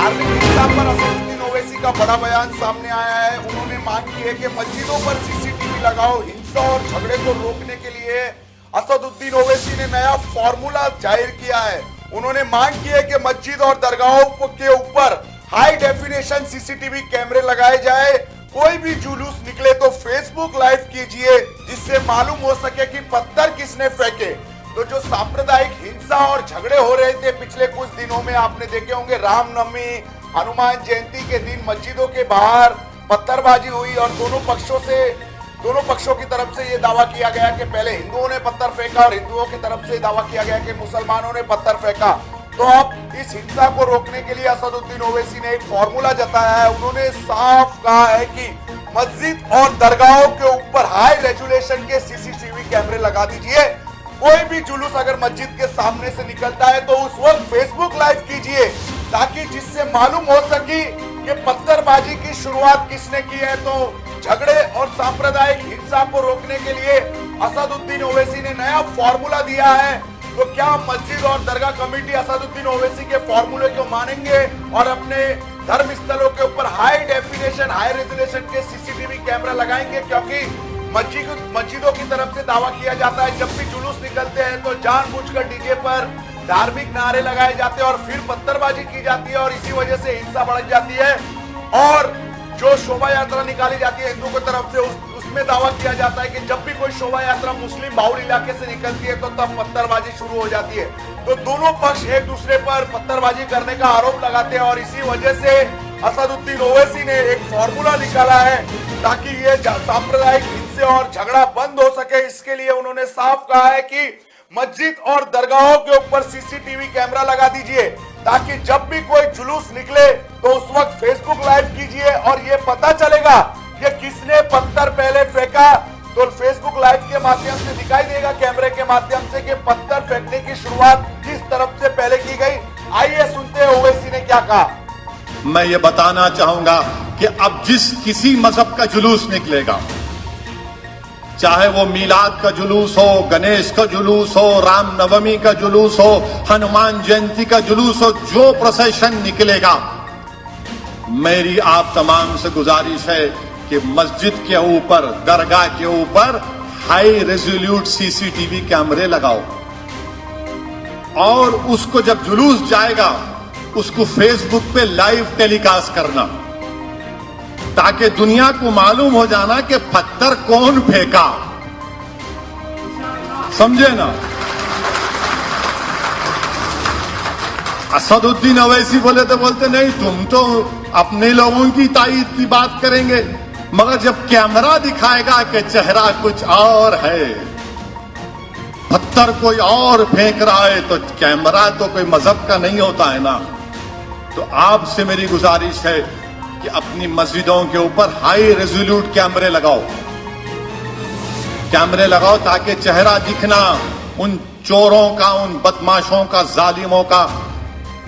धार्मिक हिंसा पर असदुद्दीन ओवैसी का बड़ा बयान सामने आया है। उन्होंने मांग की है कि मस्जिदों पर सीसीटीवी लगाओ। हिंसा और झगड़े को रोकने के लिए असदुद्दीन ओवैसी ने नया फॉर्मूला जाहिर किया है। उन्होंने मांग की है कि मस्जिद और दरगाहों के ऊपर हाई डेफिनेशन सीसीटीवी कैमरे लगाए जाए। कोई भी जुलूस निकले तो फेसबुक लाइव कीजिए, जिससे मालूम हो सके कि पत्थर किसने फेंके। तो जो सांप्रदायिक हिंसा और झगड़े हो रहे थे पिछले कुछ दिनों में, आपने देखे होंगे रामनवमी, हनुमान जयंती के दिन मस्जिदों के बाहर पत्थरबाजी हुई और दोनों पक्षों की तरफ से ये दावा किया गया कि पहले हिंदुओं ने पत्थर फेंका और हिंदुओं की तरफ से दावा किया गया कि मुसलमानों ने पत्थर फेंका। तो अब इस हिंसा को रोकने के लिए असदुद्दीन ओवैसी ने एक फॉर्मूला जताया है। उन्होंने साफ कहा है कि मस्जिद और दरगाहों के ऊपर हाई रेजुलेशन के सीसीटीवी कैमरे लगा दीजिए। कोई भी जुलूस अगर मस्जिद के सामने से निकलता है तो उस वक्त फेसबुक लाइव कीजिए, ताकि जिससे मालूम हो सके कि पत्थरबाजी की शुरुआत किसने की है। तो झगड़े और सांप्रदायिक हिंसा को रोकने के लिए असदुद्दीन ओवैसी ने नया फॉर्मूला दिया है। तो क्या मस्जिद और दरगाह कमेटी असदुद्दीन ओवैसी के फॉर्मूले को मानेंगे और अपने धर्म स्थलों के ऊपर हाई डेफिनेशन हाई रेजोल्यूशन के सीसीटीवी कैमरा लगाएंगे? क्योंकि मस्जिदों की तरफ से दावा किया जाता है जब भी जुलूस निकलते हैं तो जानबूझकर डीजे पर धार्मिक नारे लगाए जाते हैं और फिर पत्थरबाजी की जाती है और इसी वजह से हिंसा बढ़ जाती है। और जो शोभा यात्रा निकाली जाती है हिंदू की तरफ से, उसमें दावा किया जाता है कि जब भी कोई शोभा यात्रा मुस्लिम बाहुल इलाके से निकलती है तो तब पत्थरबाजी शुरू हो जाती है। तो दोनों पक्ष एक दूसरे पर पत्थरबाजी करने का आरोप लगाते हैं और इसी वजह से असदुद्दीन ओवैसी ने एक फॉर्मूला निकाला है ताकि ये सांप्रदायिक हिंसा और झगड़ा बंद हो सके। इसके लिए उन्होंने साफ कहा है कि मस्जिद और दरगाहों के ऊपर सीसीटीवी कैमरा लगा दीजिए, ताकि जब भी कोई जुलूस निकले तो उस वक्त फेसबुक लाइव कीजिए और ये पता चलेगा कि किसने पत्थर पहले फेंका। तो फेसबुक लाइव के माध्यम से दिखाई देगा, कैमरे के माध्यम से, कि पत्थर फेंकने की शुरुआत किस तरफ से पहले की गई। आइए सुनते हैं ओवैसी ने क्या कहा। मैं ये बताना चाहूंगा कि अब किसी मजहब का जुलूस निकलेगा, चाहे वो मीलाद का जुलूस हो, गणेश का जुलूस हो, रामनवमी का जुलूस हो, हनुमान जयंती का जुलूस हो, जो प्रोसेशन निकलेगा, मेरी आप तमाम से गुजारिश है कि मस्जिद के ऊपर, दरगाह के ऊपर हाई रेजोल्यूट सीसीटीवी कैमरे लगाओ और उसको जब जुलूस जाएगा उसको फेसबुक पे लाइव टेलीकास्ट करना, ताकि दुनिया को मालूम हो जाना कि पत्थर कौन फेंका। समझे ना? असदुद्दीन ओवैसी बोले तो बोलते नहीं, तुम तो अपने लोगों की ताईद की बात करेंगे, मगर जब कैमरा दिखाएगा कि चेहरा कुछ और है, पत्थर कोई और फेंक रहा है, तो कैमरा तो कोई मजहब का नहीं होता है ना। तो आपसे मेरी गुजारिश है कि अपनी मस्जिदों के ऊपर हाई रेजोल्यूट कैमरे लगाओ ताकि चेहरा दिखना उन चोरों का, उन बदमाशों का, जालिमों का,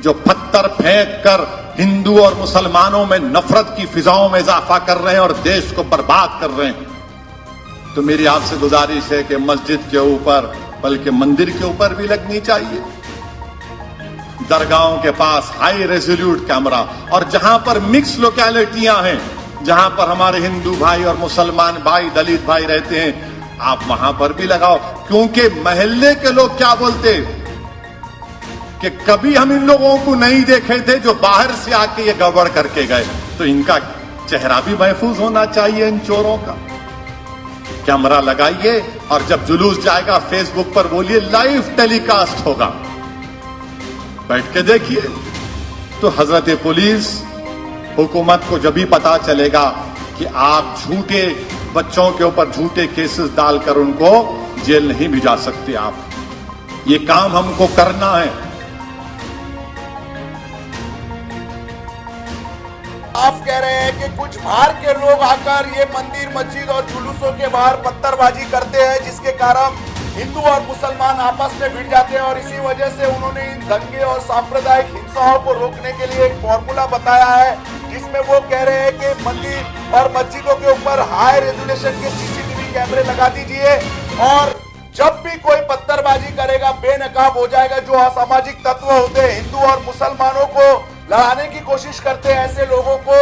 जो पत्थर फेंक कर हिंदू और मुसलमानों में नफरत की फिजाओं में इजाफा कर रहे हैं और देश को बर्बाद कर रहे हैं। तो मेरी आपसे गुजारिश है कि मस्जिद के ऊपर, बल्कि मंदिर के ऊपर भी लगनी चाहिए, दरगाहों के पास हाई रेजोल्यूट कैमरा, और जहां पर मिक्स लोकेलिटियां हैं, जहां पर हमारे हिंदू भाई और मुसलमान भाई, दलित भाई रहते हैं, आप वहां पर भी लगाओ। क्योंकि मोहल्ले के लोग क्या बोलते कि कभी हम इन लोगों को नहीं देखे थे जो बाहर से आके ये गड़बड़ करके गए, तो इनका चेहरा भी महफूज होना चाहिए। इन चोरों का कैमरा लगाइए और जब जुलूस जाएगा फेसबुक पर बोलिए लाइव टेलीकास्ट होगा, बैठ के देखिए। तो हजरत पुलिस, हुकूमत को जब भी पता चलेगा कि आप झूठे बच्चों के ऊपर झूठे केसेस डालकर उनको जेल नहीं भिजा सकते, आप ये काम हमको करना है। आप कह रहे हैं कि कुछ बाहर के लोग आकर ये मंदिर, मस्जिद और जुलूसों के बाहर पत्थरबाजी करते हैं, जिसके कारण हिंदू और मुसलमान आपस में भिड़ जाते हैं और इसी वजह से उन्होंने इन दंगे और सांप्रदायिक हिंसाओं को रोकने के लिए एक फॉर्मूला बताया है, जिसमें वो कह रहे हैं कि मंदिर और मस्जिदों के ऊपर हाई रेजोल्यूशन के सीसीटीवी कैमरे लगा दीजिए और जब भी कोई पत्थरबाजी करेगा बेनकाब हो जाएगा। जो असामाजिक तत्व होते हैं हिंदू और मुसलमानों को लड़ाने की कोशिश करते हैं, ऐसे लोगों को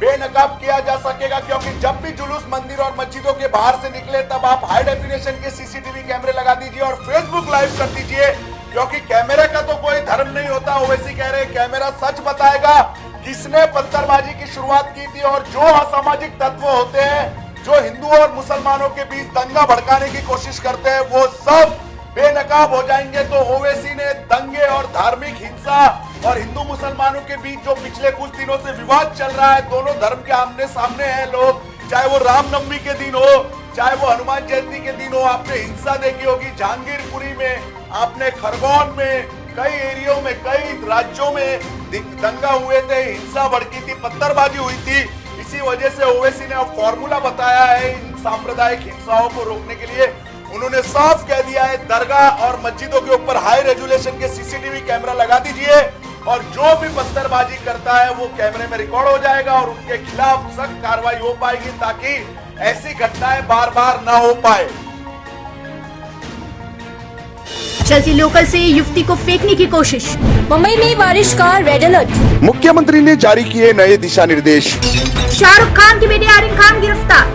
बेनकाब किया जा सकेगा। क्योंकि जब भी जुलूस मंदिर और मस्जिदों के बाहर से निकले तब आप हाई डेफिनेशन के सीसीटीवी कैमरे लगा दीजिए और फेसबुक लाइव कर दीजिए, क्योंकि कैमरे का तो कोई धर्म नहीं होता। ओवैसी कह रहे कैमरा सच बताएगा किसने पत्थरबाजी की शुरुआत की थी, और जो असामाजिक तत्व होते हैं जो हिंदू और मुसलमानों के बीच दंगा भड़काने की कोशिश करते हैं वो सब बेनकाब हो जाएंगे। तो ओवैसी ने दंगे और धार्मिक हिंसा और हिंदू मुसलमानों के बीच जो पिछले कुछ दिनों से विवाद चल रहा है, दोनों धर्म के आमने सामने हैं लोग, चाहे वो रामनवमी के दिन हो चाहे वो हनुमान जयंती के दिन हो। आपने हिंसा देखी होगी जहांगीरपुरी में, आपने खरगोन में, कई एरियो में, कई राज्यों में दंगा हुए थे, हिंसा भड़की थी, पत्थरबाजी हुई थी। इसी वजह से ओवैसी ने अब फॉर्मूला बताया है इन सांप्रदायिक हिंसाओं को रोकने के लिए। उन्होंने साफ कह दिया है दरगाह और मस्जिदों के ऊपर हाई रेजुलेशन के सीसीटीवी कैमरा लगा दीजिए और जो भी पत्थरबाजी करता है वो कैमरे में रिकॉर्ड हो जाएगा और उनके खिलाफ सख्त कार्रवाई हो पाएगी, ताकि ऐसी घटनाएं बार बार ना हो पाए। चलती लोकल से युवती को फेंकने की कोशिश, मुंबई में बारिश का रेड अलर्ट। मुख्यमंत्री ने जारी किए नए दिशा निर्देश। शाहरुख खान की बेटी आर्यन खान गिरफ्तार।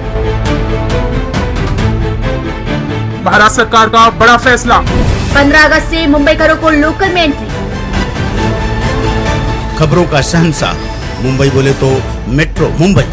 महाराष्ट्र सरकार का बड़ा फैसला, 15 अगस्त से मुंबईकरों को लोकल में एंट्री। खबरों का शहंशाह, मुंबई बोले तो मेट्रो मुंबई।